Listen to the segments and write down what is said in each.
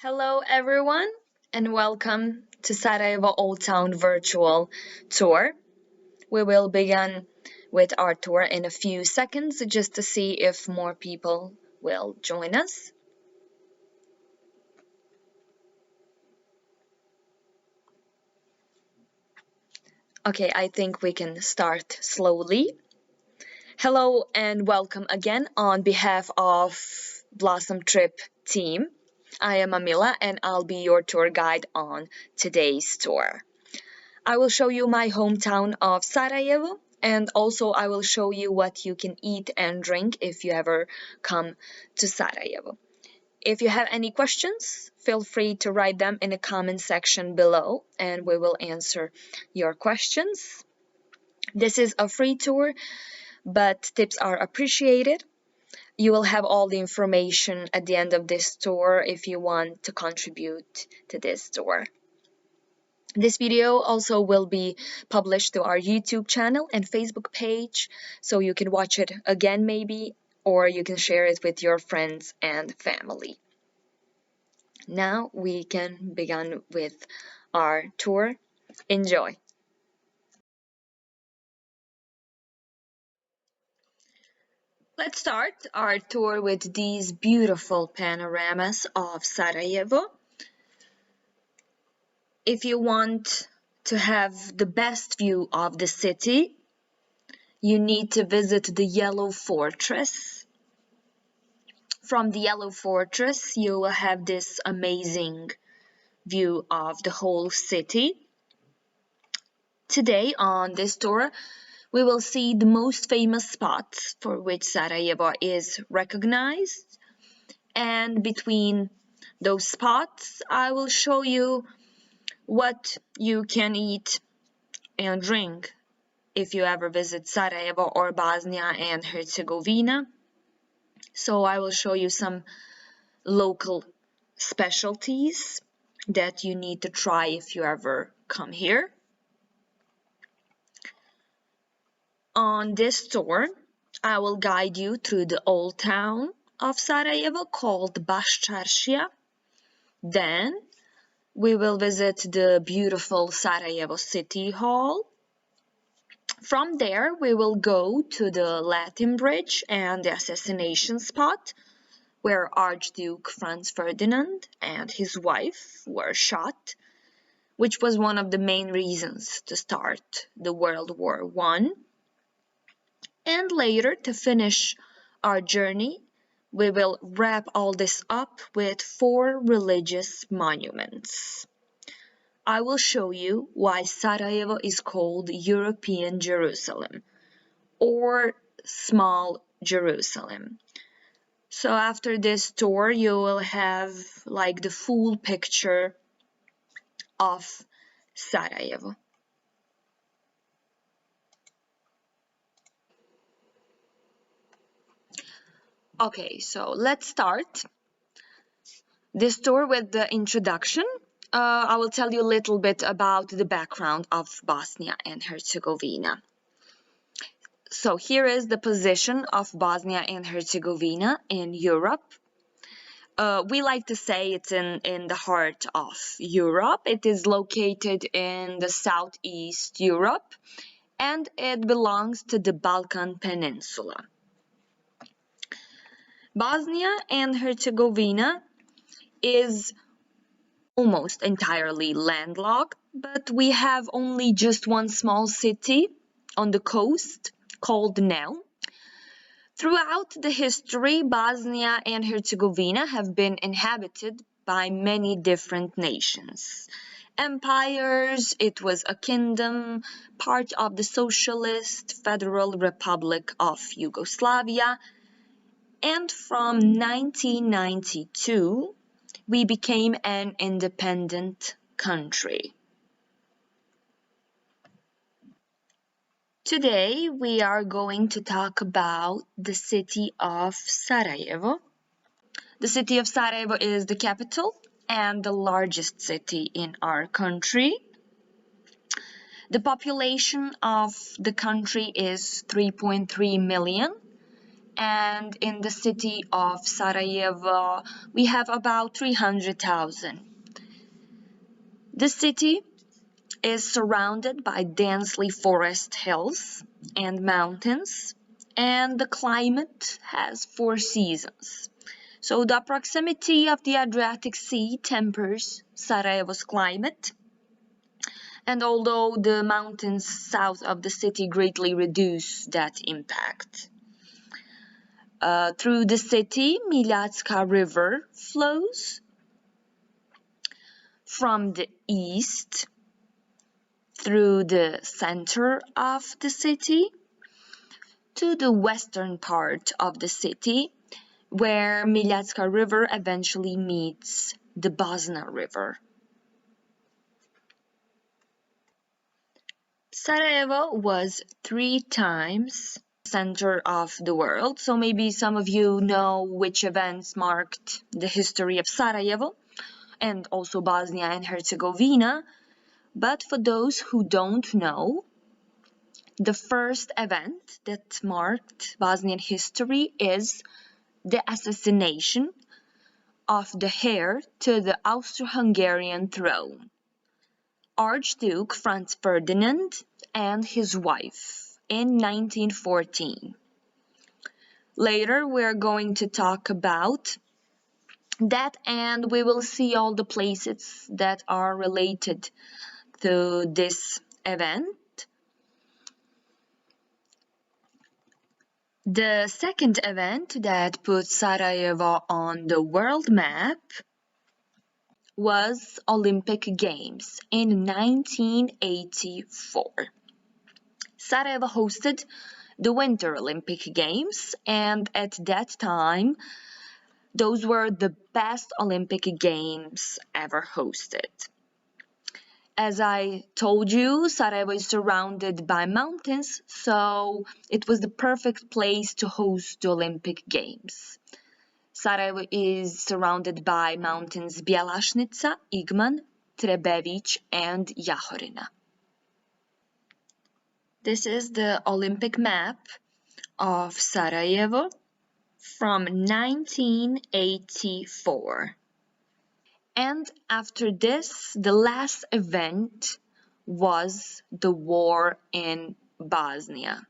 Hello, everyone, and welcome to Sarajevo Old Town virtual tour. We will begin with our tour in a few seconds just to see if more people will join us. Okay, I think we can start slowly. Hello and welcome again on behalf of Blossom Trip team. I am Amila and I'll be your tour guide on today's tour. I will show you my hometown of Sarajevo, and also I will show you what you can eat and drink if you ever come to Sarajevo. If you have any questions, feel free to write them in the comment section below and we will answer your questions. This is a free tour, but tips are appreciated. You will have all the information at the end of this tour if you want to contribute to this tour. This video also will be published to our YouTube channel and Facebook page, so you can watch it again maybe, or you can share it with your friends and family. Now we can begin with our tour. Enjoy! Let's start our tour with these beautiful panoramas of Sarajevo. If you want to have the best view of the city, you need to visit the Yellow Fortress. From the Yellow Fortress, you will have this amazing view of the whole city. Today on this tour, we will see the most famous spots for which Sarajevo is recognized. And between those spots, I will show you what you can eat and drink if you ever visit Sarajevo or Bosnia and Herzegovina. So I will show you some local specialties that you need to try if you ever come here. On this tour, I will guide you through the old town of Sarajevo called Baščaršija. Then we will visit the beautiful Sarajevo City Hall. From there, we will go to the Latin Bridge and the Assassination Spot, where Archduke Franz Ferdinand and his wife were shot, which was one of the main reasons to start the World War I. And later, to finish our journey, we will wrap all this up with 4 religious monuments. I will show you why Sarajevo is called European Jerusalem, or Small Jerusalem. So after this tour, you will have like the full picture of Sarajevo. Okay, so let's start this tour with the introduction. I will tell you a little bit about the background of Bosnia and Herzegovina. So here is the position of Bosnia and Herzegovina in Europe. We like to say it's in the heart of Europe. It is located in the southeast Europe and it belongs to the Balkan Peninsula. Bosnia and Herzegovina is almost entirely landlocked, but we have only just one small city on the coast called Nel. Throughout the history, Bosnia and Herzegovina have been inhabited by many different nations. Empires, it was a kingdom, part of the Socialist Federal Republic of Yugoslavia, and from 1992, we became an independent country. Today, we are going to talk about the city of Sarajevo. The city of Sarajevo is the capital and the largest city in our country. The population of the country is 3.3 million, and in the city of Sarajevo we have about 300,000. The city is surrounded by densely forested hills and mountains, and the climate has 4 seasons. So the proximity of the Adriatic Sea tempers Sarajevo's climate, and although the mountains south of the city greatly reduce that impact. Through the city, Miljacka River flows from the east through the center of the city to the western part of the city, where Miljacka River eventually meets the Bosnia River. Sarajevo was 3 times center of the world, so maybe some of you know which events marked the history of Sarajevo and also Bosnia and Herzegovina, but for those who don't know, the first event that marked Bosnian history is the assassination of the heir to the Austro-Hungarian throne, Archduke Franz Ferdinand and his wife, in 1914. Later we're going to talk about that, and we will see all the places that are related to this event. The second event that put Sarajevo on the world map was Olympic Games in 1984. Sarajevo hosted the Winter Olympic Games, and at that time, those were the best Olympic Games ever hosted. As I told you, Sarajevo is surrounded by mountains, so it was the perfect place to host the Olympic Games. Sarajevo is surrounded by mountains Bjelašnica, Igman, Trebević, and Jahorina. This is the Olympic map of Sarajevo from 1984. And after this, the last event was the war in Bosnia.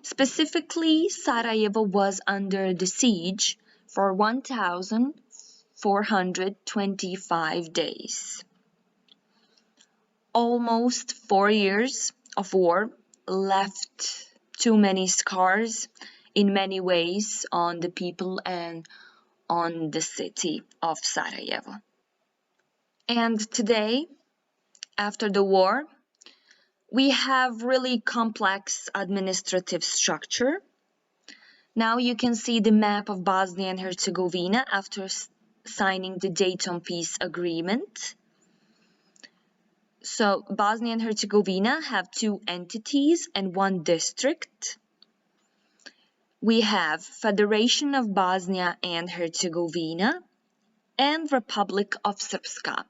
Specifically, Sarajevo was under the siege for 1,425 days. Almost 4 years of war left too many scars in many ways on the people and on the city of Sarajevo. And today, after the war, we have really complex administrative structure. Now you can see the map of Bosnia and Herzegovina after signing the Dayton Peace Agreement. So Bosnia and Herzegovina have 2 entities and 1 district. We have Federation of Bosnia and Herzegovina and Republic of Srpska.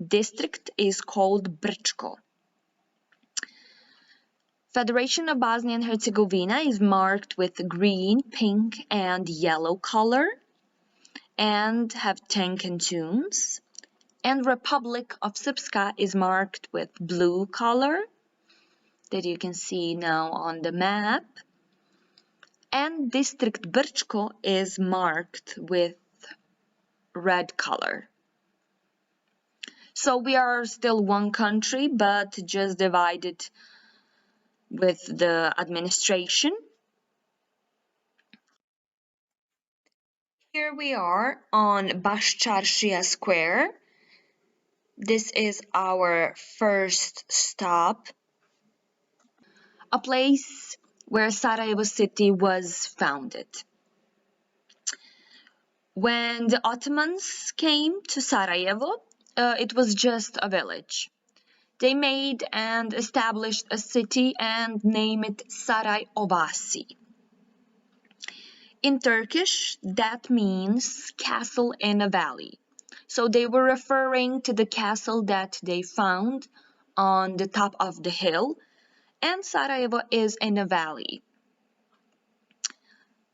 District is called Brčko. Federation of Bosnia and Herzegovina is marked with green, pink, and yellow color and have 10 cantons. And Republic of Srpska is marked with blue color that you can see now on the map. And District Brčko is marked with red color. So we are still one country, but just divided with the administration. Here we are on Baščaršija Square. This is our first stop, a place where Sarajevo city was founded. When the Ottomans came to Sarajevo, it was just a village. They made and established a city and named it Sarayovasi. In Turkish, that means castle in a valley. So they were referring to the castle that they found on the top of the hill, and Sarajevo is in a valley.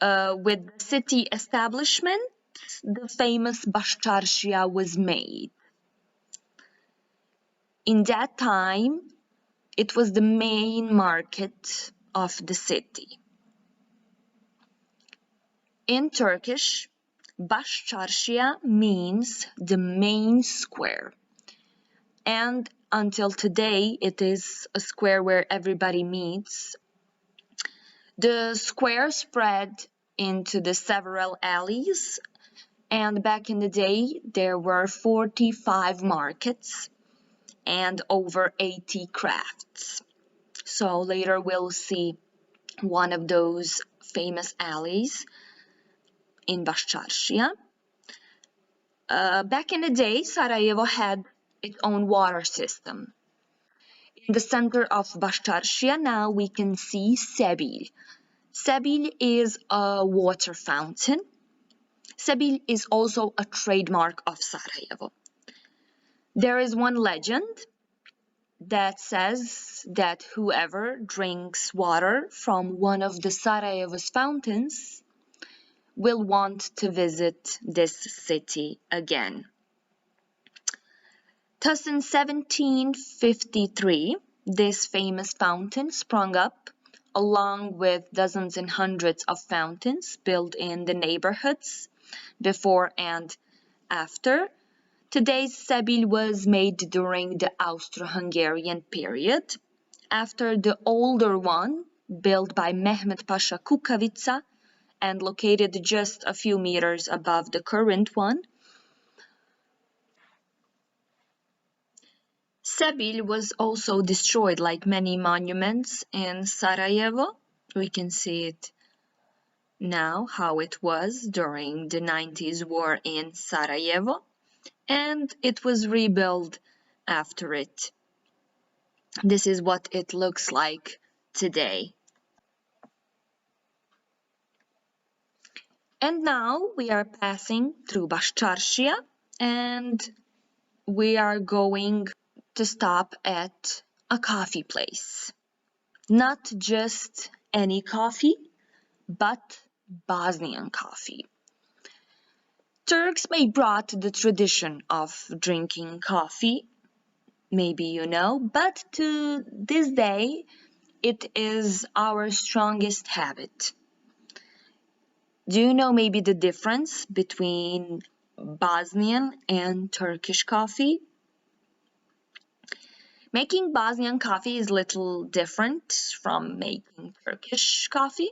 With the city establishment, the famous Bashcharshia was made. In that time, it was the main market of the city. In Turkish, Bashcharshia means the main square. And until today, it is a square where everybody meets. The square spread into the several alleys, and back in the day, there were 45 markets and over 80 crafts. So later we'll see one of those famous alleys in Bashcharshia. Back in the day, Sarajevo had its own water system. In the center of Bashcharshia now we can see Sebil. Sebil is a water fountain. Sebil is also a trademark of Sarajevo. There is one legend that says that whoever drinks water from one of the Sarajevo's fountains will want to visit this city again. Thus in 1753, this famous fountain sprung up along with dozens and hundreds of fountains built in the neighborhoods before and after. Today's Sebil was made during the Austro-Hungarian period, after the older one, built by Mehmet Pasha Kukavica and located just a few meters above the current one. Sebil was also destroyed like many monuments in Sarajevo. We can see it now, how it was during the 90s war in Sarajevo, and it was rebuilt after it. This is what it looks like today. And now we are passing through Bashcharshia and we are going to stop at a coffee place. Not just any coffee, but Bosnian coffee. Turks may brought the tradition of drinking coffee, maybe you know, but to this day it is our strongest habit. Do you know maybe the difference between Bosnian and Turkish coffee? Making Bosnian coffee is a little different from making Turkish coffee.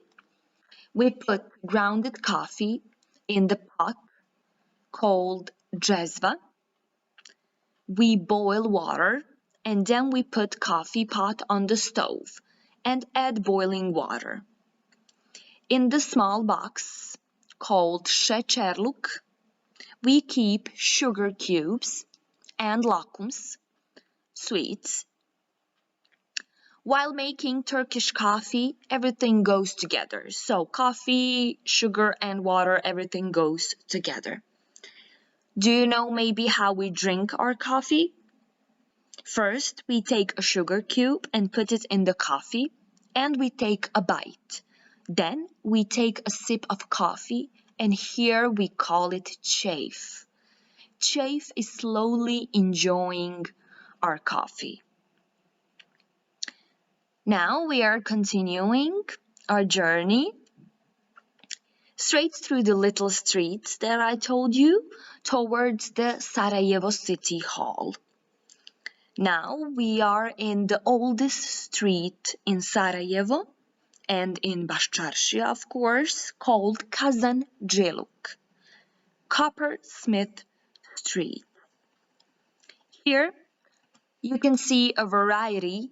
We put grounded coffee in the pot called jezva. We boil water and then we put coffee pot on the stove and add boiling water. In the small box called şekerluk, we keep sugar cubes and lakums, sweets. While making Turkish coffee, everything goes together. So coffee, sugar, and water, everything goes together. Do you know maybe how we drink our coffee? First, we take a sugar cube and put it in the coffee, and we take a bite. Then we take a sip of coffee, and here we call it chafe. Chafe is slowly enjoying our coffee. Now we are continuing our journey straight through the little streets that I told you towards the Sarajevo City Hall. Now we are in the oldest street in Sarajevo and in Bashcharshia, of course, called Kazanceluk, Coppersmith Street. Here you can see a variety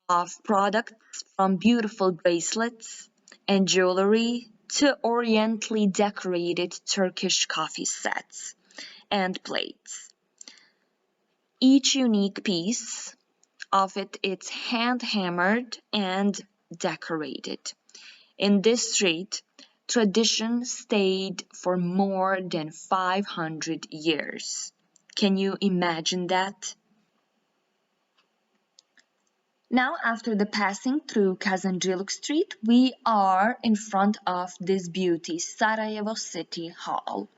of products from beautiful bracelets and jewelry to orientally decorated Turkish coffee sets and plates. Each unique piece of it is hand-hammered and decorated. In this street, tradition stayed for more than 500 years. Can you imagine that? Now, after the passing through Kazanjiluk Street, we are in front of this beauty, Sarajevo City Hall.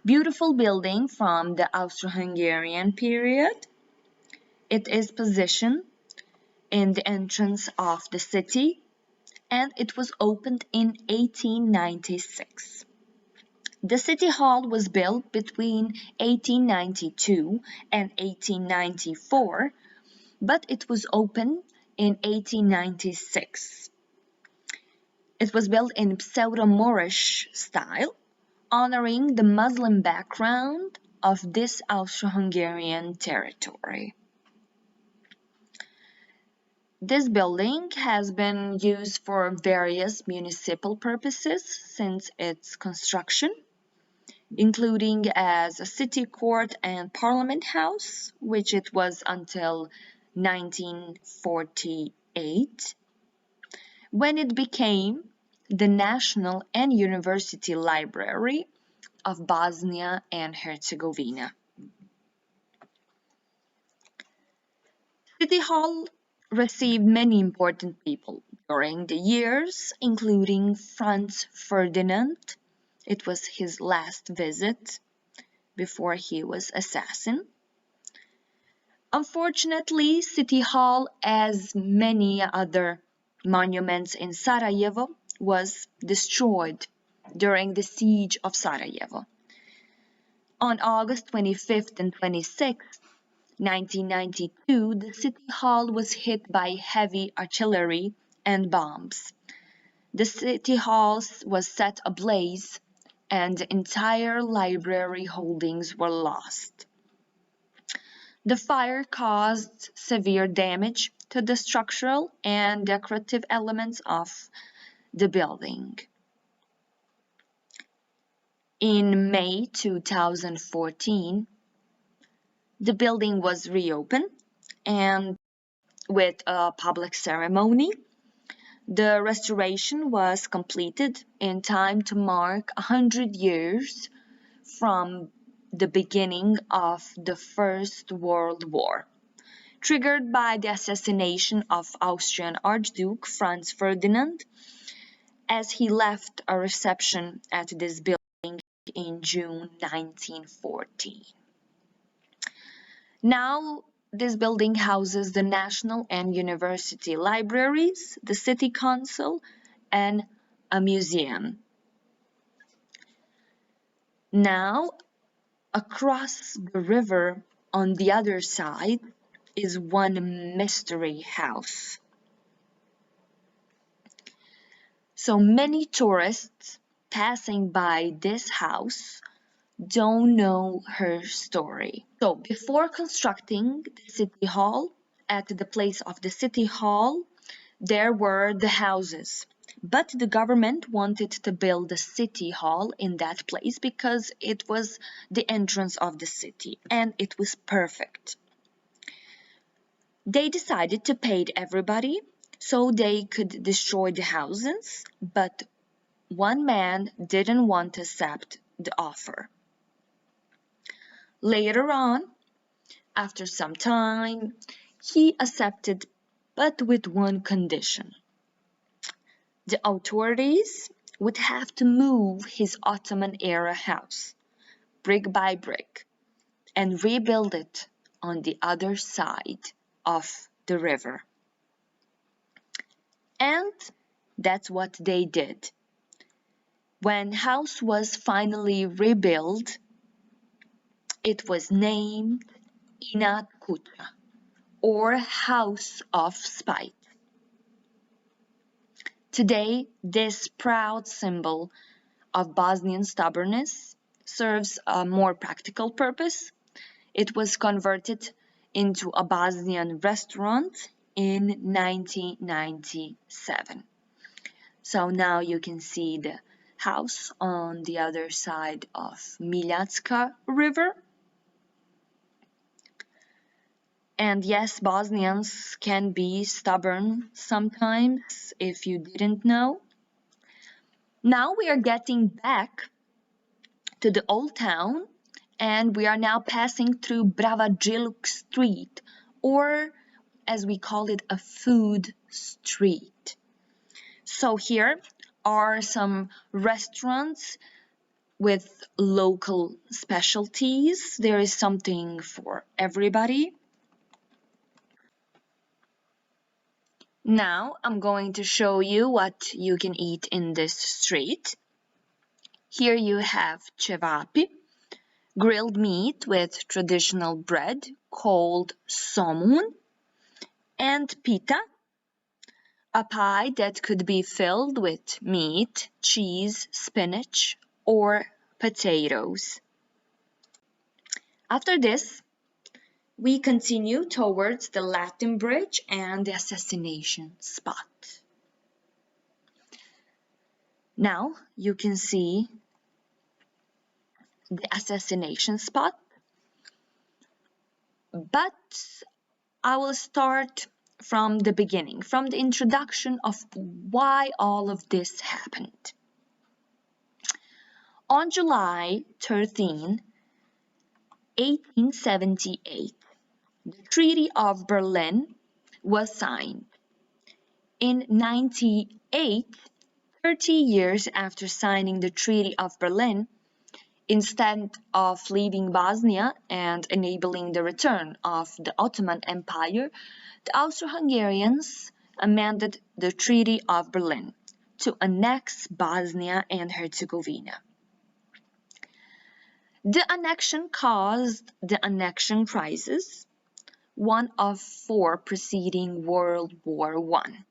Beautiful building from the Austro-Hungarian period. It is positioned in the entrance of the city, and it was opened in 1896. The City Hall was built between 1892 and 1894, but it was opened in 1896. It was built in pseudo-Moorish style, honoring the Muslim background of this Austro-Hungarian territory. This building has been used for various municipal purposes since its construction, including as a city court and parliament house, which it was until 1948, when it became the National and University Library of Bosnia and Herzegovina. City Hall received many important people during the years, including Franz Ferdinand. It was his last visit before he was assassinated. Unfortunately, City Hall, as many other monuments in Sarajevo, was destroyed during the siege of Sarajevo. On August 25th and 26th, 1992, the City Hall was hit by heavy artillery and bombs. The City Hall was set ablaze, and the entire library holdings were lost. The fire caused severe damage to the structural and decorative elements of the building. In May 2014, the building was reopened, and with a public ceremony, the restoration was completed in time to mark 100 years from the beginning of the First World War, triggered by the assassination of Austrian Archduke Franz Ferdinand, as he left a reception at this building in June 1914. Now, this building houses the National and University Libraries, the City Council, and a museum. Now, across the river on the other side is one mystery house. So many tourists passing by this house don't know her story. So before constructing the City Hall, at the place of the City Hall, there were the houses. But the government wanted to build the City Hall in that place because it was the entrance of the city and it was perfect. They decided to pay everybody so they could destroy the houses, but one man didn't want to accept the offer. Later on, after some time, he accepted, but with one condition. The authorities would have to move his Ottoman-era house, brick by brick, and rebuild it on the other side of the river. And that's what they did. When house was finally rebuilt, it was named Inat Kuća, or House of Spite. Today, this proud symbol of Bosnian stubbornness serves a more practical purpose. It was converted into a Bosnian restaurant in 1997. So now you can see the house on the other side of Miljacka River. And yes, Bosnians can be stubborn sometimes, if you didn't know. Now we are getting back to the old town, and we are now passing through Bravadжилuk Street, or as we call it, a food street. So here are some restaurants with local specialties. There is something for everybody. Now I'm going to show you what you can eat in this street. Here you have cevapi, grilled meat with traditional bread called somun, and pita, a pie that could be filled with meat, cheese, spinach, or potatoes. After this, we continue towards the Latin Bridge and the Assassination Spot. Now you can see the Assassination Spot, but I will start from the beginning, from the introduction of why all of this happened. On July 13, 1878, the Treaty of Berlin was signed. In 98, 30 years after signing the Treaty of Berlin, instead of leaving Bosnia and enabling the return of the Ottoman Empire, the Austro-Hungarians amended the Treaty of Berlin to annex Bosnia and Herzegovina. The annexion caused the annexion crisis, one of four preceding World War I.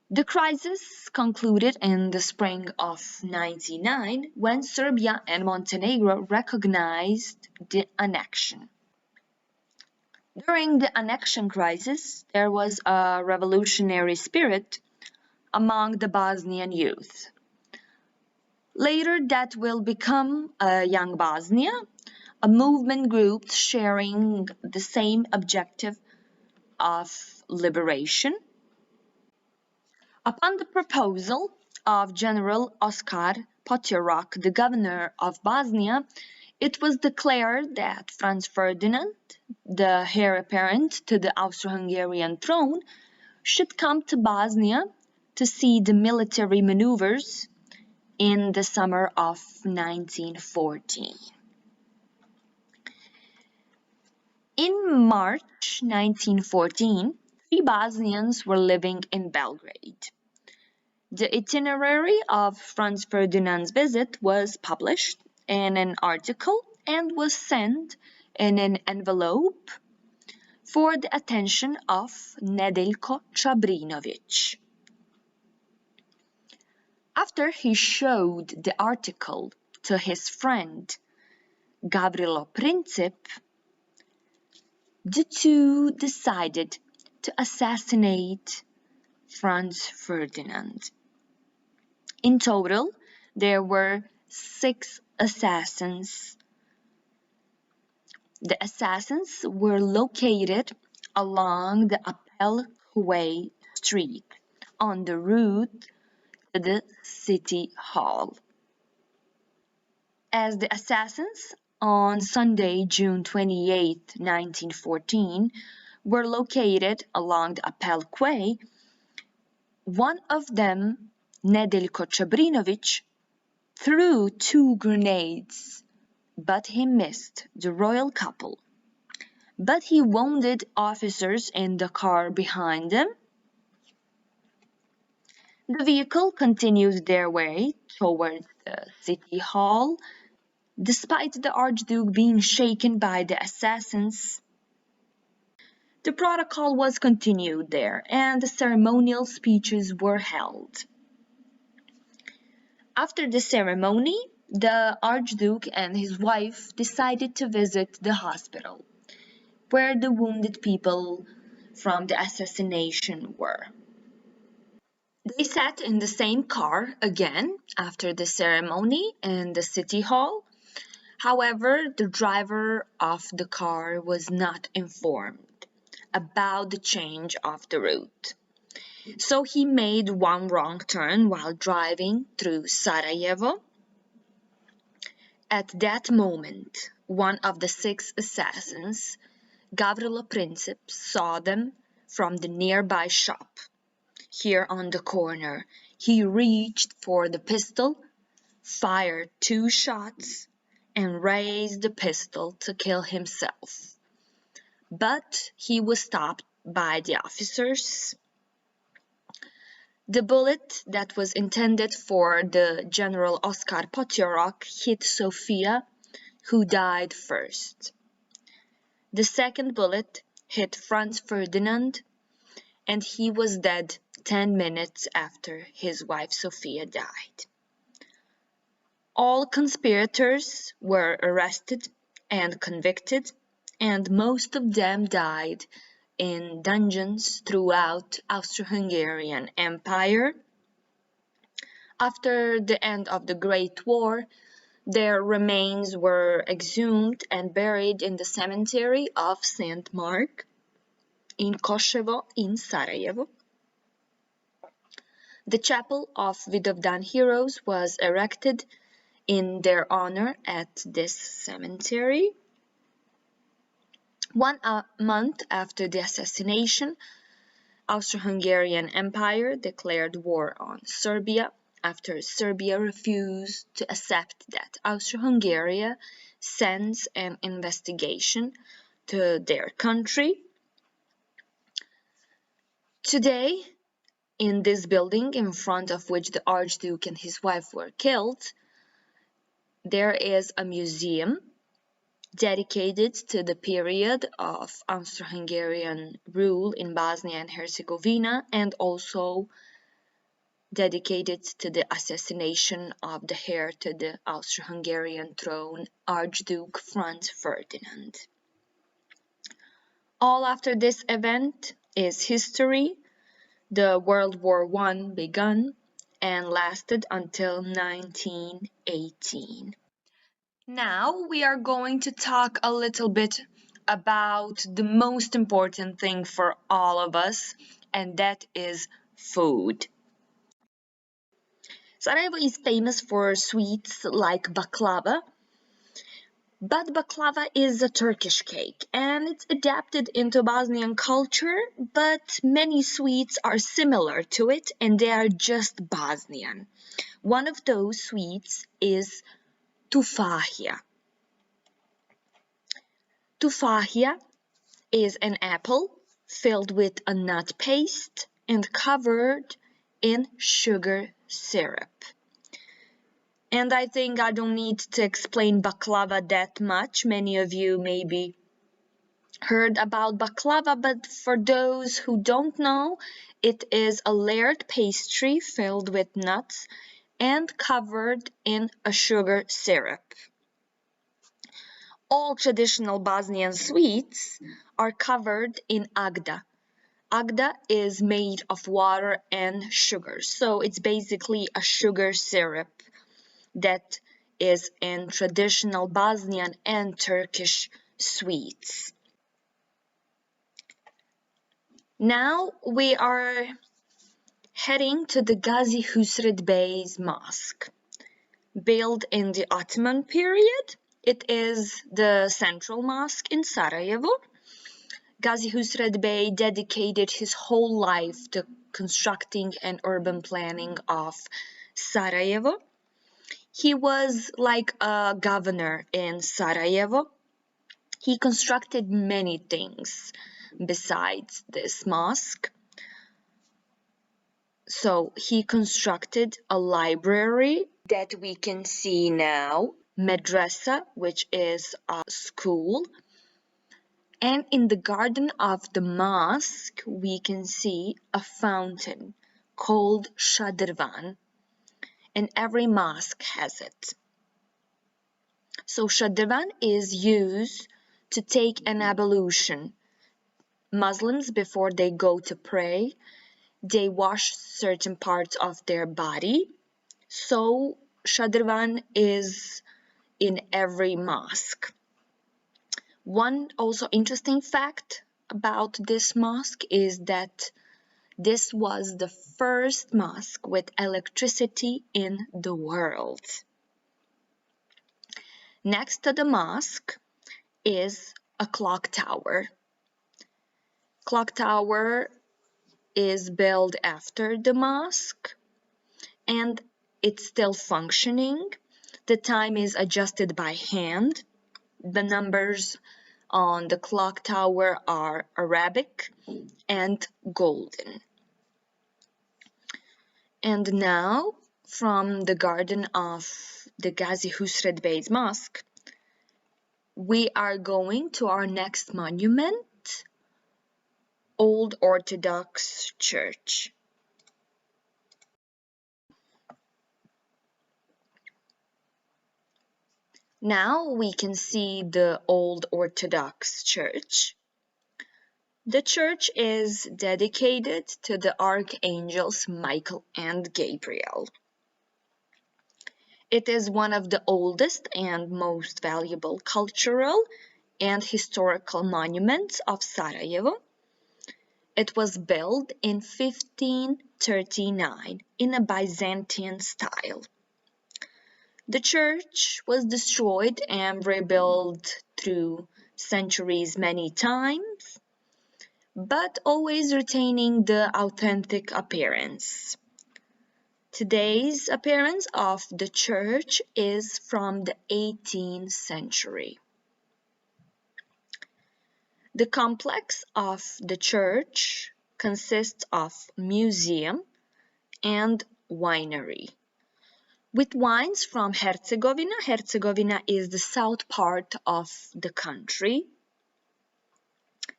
The crisis concluded in the spring of 1999 when Serbia and Montenegro recognized the annexion. During the annexion crisis, there was a revolutionary spirit among the Bosnian youth. Later, that will become a Young Bosnia, a movement group sharing the same objective of liberation. Upon the proposal of General Oskar Potjerok, the governor of Bosnia, it was declared that Franz Ferdinand, the heir apparent to the Austro-Hungarian throne, should come to Bosnia to see the military maneuvers in the summer of 1914. In March 1914, 3 Bosnians were living in Belgrade. The itinerary of Franz Ferdinand's visit was published in an article and was sent in an envelope for the attention of Nedeljko Čabrinović. After he showed the article to his friend Gavrilo Princip, the two decided to assassinate Franz Ferdinand. In total, there were 6 assassins. The assassins were located along the Appel Street on the route to the City Hall. As the assassins on Sunday, June 28, 1914, were located along the Appel Quay, one of them, Nedeljko Čabrinović, threw 2 grenades, but he missed the royal couple. But he wounded officers in the car behind them. The vehicle continued their way towards the City Hall, despite the Archduke being shaken by the assassins. The protocol was continued there, and the ceremonial speeches were held. After the ceremony, the Archduke and his wife decided to visit the hospital, where the wounded people from the assassination were. They sat in the same car again after the ceremony in the City Hall. However, the driver of the car was not informed about the change of the route. So he made one wrong turn while driving through Sarajevo. At that moment, one of the 6 assassins Gavrilo Princip saw them from the nearby shop. Here on the corner, he reached for the pistol, fired 2 shots, and raised the pistol to kill himself. But he was stopped by the officers. The bullet that was intended for the General Oskar Potiorok hit Sofia, who died first. The second bullet hit Franz Ferdinand, and he was dead 10 minutes after his wife Sofia died. All conspirators were arrested and convicted, and most of them died in dungeons throughout Austro-Hungarian Empire. After the end of the Great War, their remains were exhumed and buried in the cemetery of St. Mark in Koševo in Sarajevo. The chapel of Vidovdan heroes was erected in their honor at this cemetery. 1 month after the assassination, Austro-Hungarian Empire declared war on Serbia after Serbia refused to accept that Austro-Hungary sends an investigation to their country. Today, in this building in front of which the Archduke and his wife were killed, there is a museum dedicated to the period of Austro-Hungarian rule in Bosnia and Herzegovina, and also dedicated to the assassination of the heir to the Austro-Hungarian throne, Archduke Franz Ferdinand. All after this event is history. The World War I began and lasted until 1918. Now we are going to talk a little bit about the most important thing for all of us, and that is food. Sarajevo is famous for sweets like baklava, but baklava is a Turkish cake and it's adapted into Bosnian culture, but many sweets are similar to it and they are just Bosnian. One of those sweets is tufahia. Tufahia is an apple filled with a nut paste and covered in sugar syrup. And I think I don't need to explain baklava that much. Many of you maybe heard about baklava, but for those who don't know, it is a layered pastry filled with nuts and covered in a sugar syrup. All traditional Bosnian sweets are covered in agda. Agda is made of water and sugar, so it's basically a sugar syrup that is in traditional Bosnian and Turkish sweets. Now we are heading to the Ghazi Hussried Bey's Mosque. Built in the Ottoman period, it is the central mosque in Sarajevo. Ghazi Hussried Bey dedicated his whole life to constructing and urban planning of Sarajevo. He was like a governor in Sarajevo. He constructed many things besides this mosque. So he constructed a library that we can see now, madrasa, which is a school. And in the garden of the mosque, we can see a fountain called Shadrvan. And every mosque has it. So Shadrvan is used to take an ablution. Muslims, before they go to pray, they wash certain parts of their body. So Shadrvan is in every mosque. One also interesting fact about this mosque is that this was the first mosque with electricity in the world. Next to the mosque is a clock tower. Clock tower is built after the mosque and it's still functioning. The time is adjusted by hand. The numbers on the clock tower are Arabic and golden. And now, from the garden of the Ghazi Hussried Bey's Mosque, we are going to our next monument, Old Orthodox Church. Now we can see the Old Orthodox Church. The church is dedicated to the archangels Michael and Gabriel. It is one of the oldest and most valuable cultural and historical monuments of Sarajevo. It was built in 1539 in a Byzantine style. The church was destroyed and rebuilt through centuries many times, but always retaining the authentic appearance. Today's appearance of the church is from the 18th century. The complex of the church consists of museum and winery. With wines from Herzegovina. Herzegovina is the south part of the country.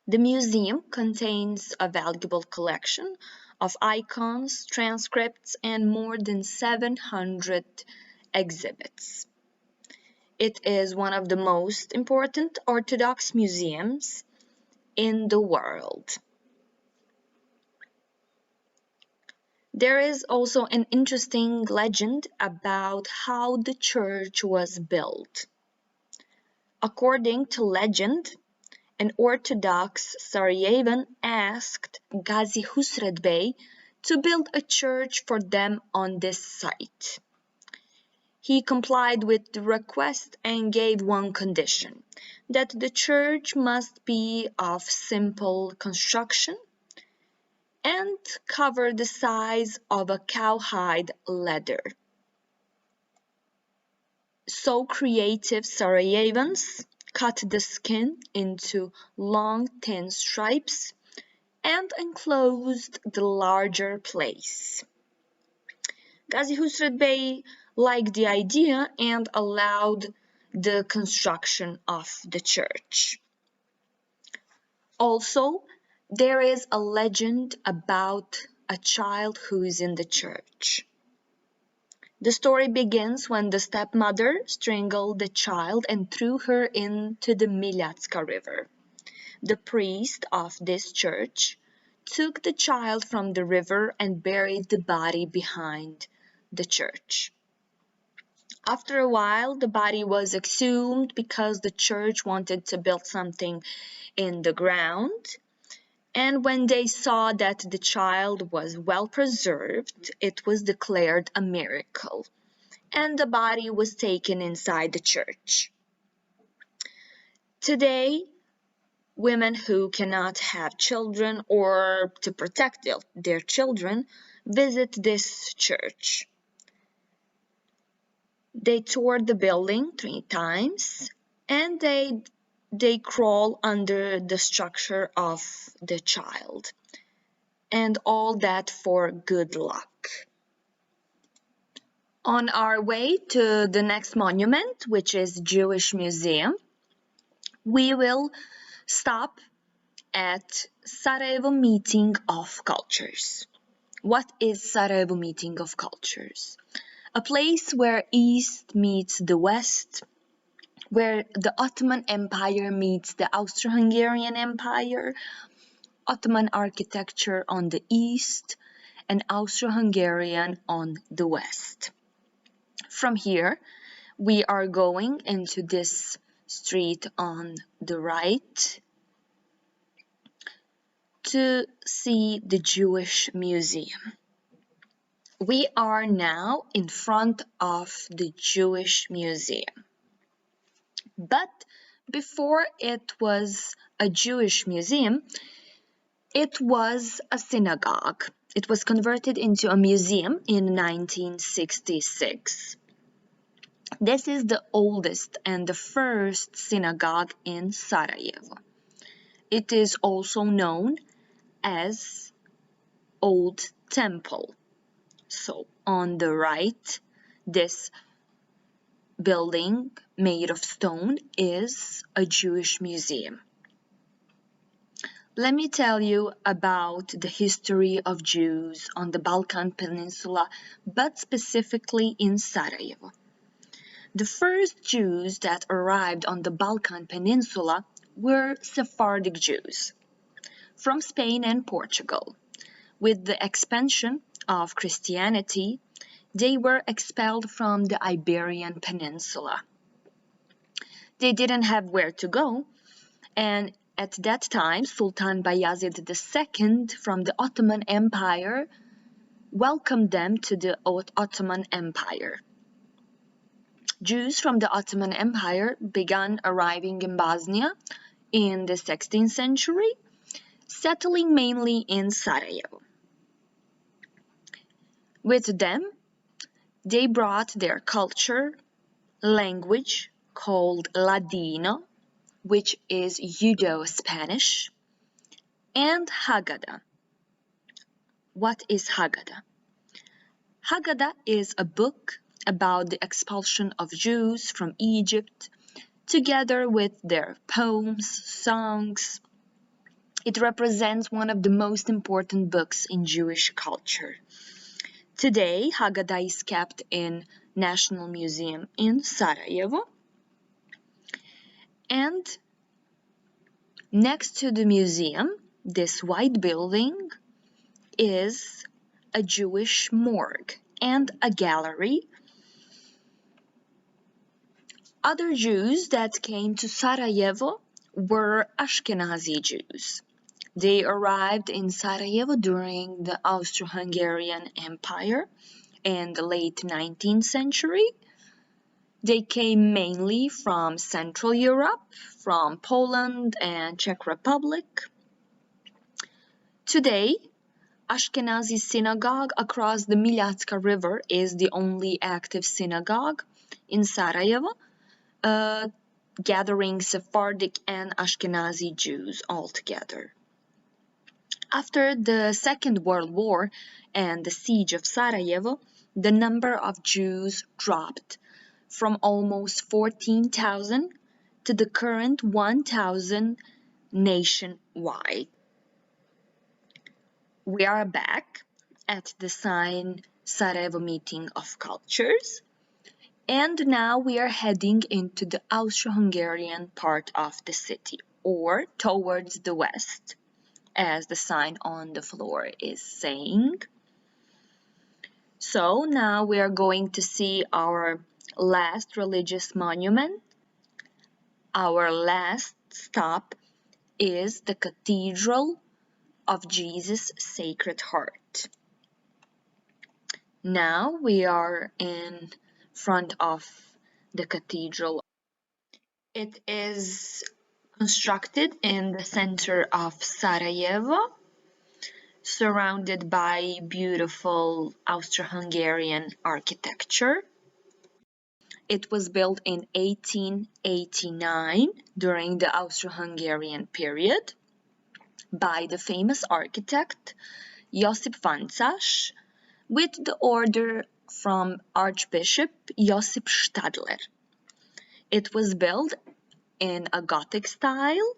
The museum contains a valuable collection of icons, transcripts, and more than 700 exhibits. It is one of the most important Orthodox museums in the world. There is also an interesting legend about how the church was built. According to legend, an Orthodox Sarajevan asked Ghazi Hussried Bey to build a church for them on this site. He complied with the request and gave one condition, that the church must be of simple construction and cover the size of a cowhide leather. So creative Sarajevans cut the skin into long thin stripes and enclosed the larger place. Ghazi Hussried Bey liked the idea and allowed the construction of the church. Also, there is a legend about a child who is in the church. The story begins when the stepmother strangled the child and threw her into the Milatska River. The priest of this church took the child from the river and buried the body behind the church. After a while, the body was exhumed because the church wanted to build something in the ground. And when they saw that the child was well preserved, it was declared a miracle, and the body was taken inside the church. Today, women who cannot have children or to protect their children visit this church. They tour the building 3 times and they crawl under the structure of the child. And all that for good luck. On our way to the next monument, which is Jewish Museum, we will stop at Sarevo Meeting of Cultures. What is Sarevo Meeting of Cultures? A place where East meets the West, where the Ottoman Empire meets the Austro-Hungarian Empire, Ottoman architecture on the east, and Austro-Hungarian on the west. From here, we are going into this street on the right to see the Jewish Museum. We are now in front of the Jewish Museum. But before it was a Jewish museum, It was a synagogue. It was converted into a museum in 1966. This is the oldest and the first synagogue in Sarajevo. It is also known as Old Temple. So on the right, this building made of stone is a Jewish museum. Let me tell you about the history of Jews on the Balkan Peninsula, but specifically in Sarajevo. The first Jews that arrived on the Balkan Peninsula were Sephardic Jews from Spain and Portugal. With the expansion of Christianity, they were expelled from the Iberian Peninsula. They didn't have where to go, and at that time, Sultan Bayezid II from the Ottoman Empire welcomed them to the Ottoman Empire. Jews from the Ottoman Empire began arriving in Bosnia in the 16th century, settling mainly in Sarajevo. With them, they brought their culture, language called Ladino, which is Judo-Spanish, and Haggadah. What is Haggadah? Haggadah is a book about the expulsion of Jews from Egypt, together with their poems, songs. It represents one of the most important books in Jewish culture. Today, Haggadah is kept in National Museum in Sarajevo. And next to the museum, this white building is a Jewish morgue and a gallery. Other Jews that came to Sarajevo were Ashkenazi Jews. They arrived in Sarajevo during the Austro-Hungarian Empire in the late 19th century. They came mainly from Central Europe, from Poland and Czech Republic. Today, Ashkenazi synagogue across the Miljacka River is the only active synagogue in Sarajevo, gathering Sephardic and Ashkenazi Jews altogether. After the Second World War and the siege of Sarajevo, the number of Jews dropped from almost 14,000 to the current 1,000 nationwide. We are back at the sign Sarevo Meeting of Cultures, and now we are heading into the Austro-Hungarian part of the city, or towards the west, as the sign on the floor is saying. So now we are going to see our last religious monument. Our last stop is the Cathedral of Jesus' Sacred Heart. Now we are in front of the cathedral. It is constructed in the center of Sarajevo, surrounded by beautiful Austro-Hungarian architecture. It was built in 1889 during the Austro-Hungarian period by the famous architect Josip Vancas with the order from Archbishop Josip Stadler. It was built in a Gothic style.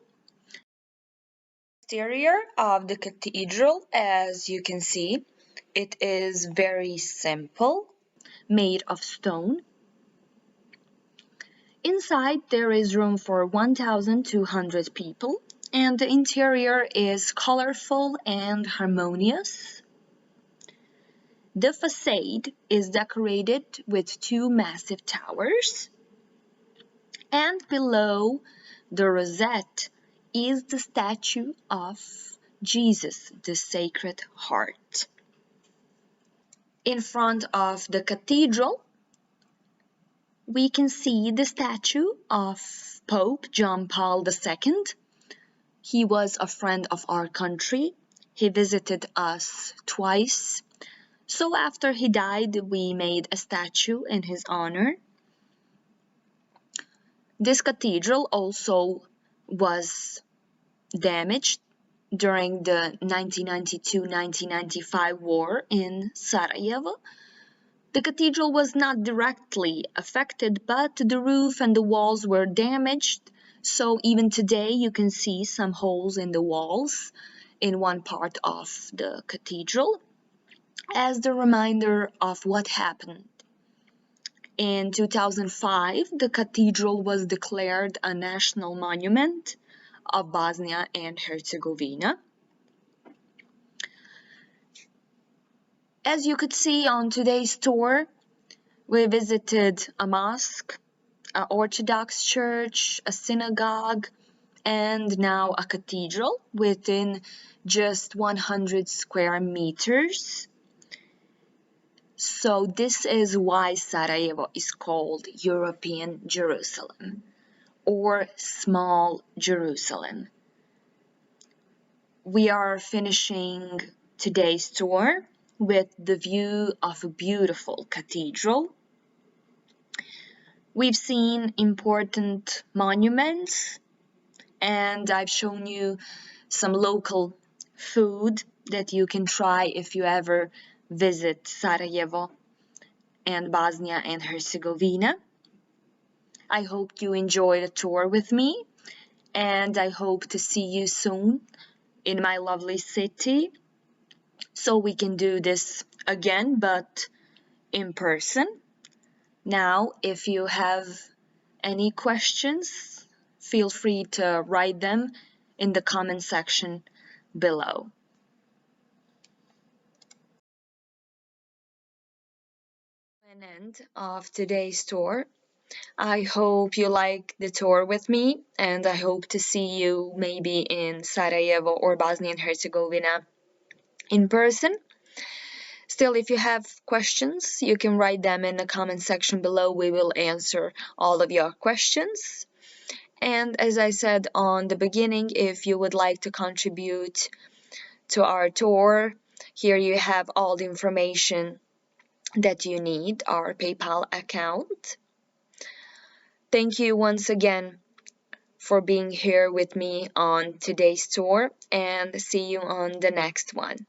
Exterior of the cathedral, as you can see, it is very simple, made of stone. Inside there is room for 1,200 people, and the interior is colorful and harmonious. The facade is decorated with two massive towers, and below the rosette is the statue of Jesus, the Sacred Heart. In front of the cathedral, we can see the statue of Pope John Paul II. He was a friend of our country He visited us twice. So after he died, we made a statue in his honor. This cathedral also was damaged during the 1992-1995 war in Sarajevo. The cathedral was not directly affected, but the roof and the walls were damaged, so even today you can see some holes in the walls in one part of the cathedral as the reminder of what happened. In 2005, the cathedral was declared a national monument of Bosnia and Herzegovina. As you could see on today's tour, we visited a mosque, an Orthodox Church, a synagogue, and now a cathedral within just 100 square meters. So this is why Sarajevo is called European Jerusalem or Small Jerusalem. We are finishing today's tour with the view of a beautiful cathedral. We've seen important monuments, and I've shown you some local food that you can try if you ever visit Sarajevo and Bosnia and Herzegovina. I hope you enjoyed the tour with me, and I hope to see you soon in my lovely city so we can do this again, but in person. Now, if you have any questions, feel free to write them in the comment section below. An end of today's tour. I hope you like the tour with me, and I hope to see you maybe in Sarajevo or Bosnia and Herzegovina in person. Still, if you have questions, you can write them in the comment section below. We will answer all of your questions. And as I said on the beginning, if you would like to contribute to our tour, here you have all the information that you need, our PayPal account. Thank you once again for being here with me on today's tour, and see you on the next one.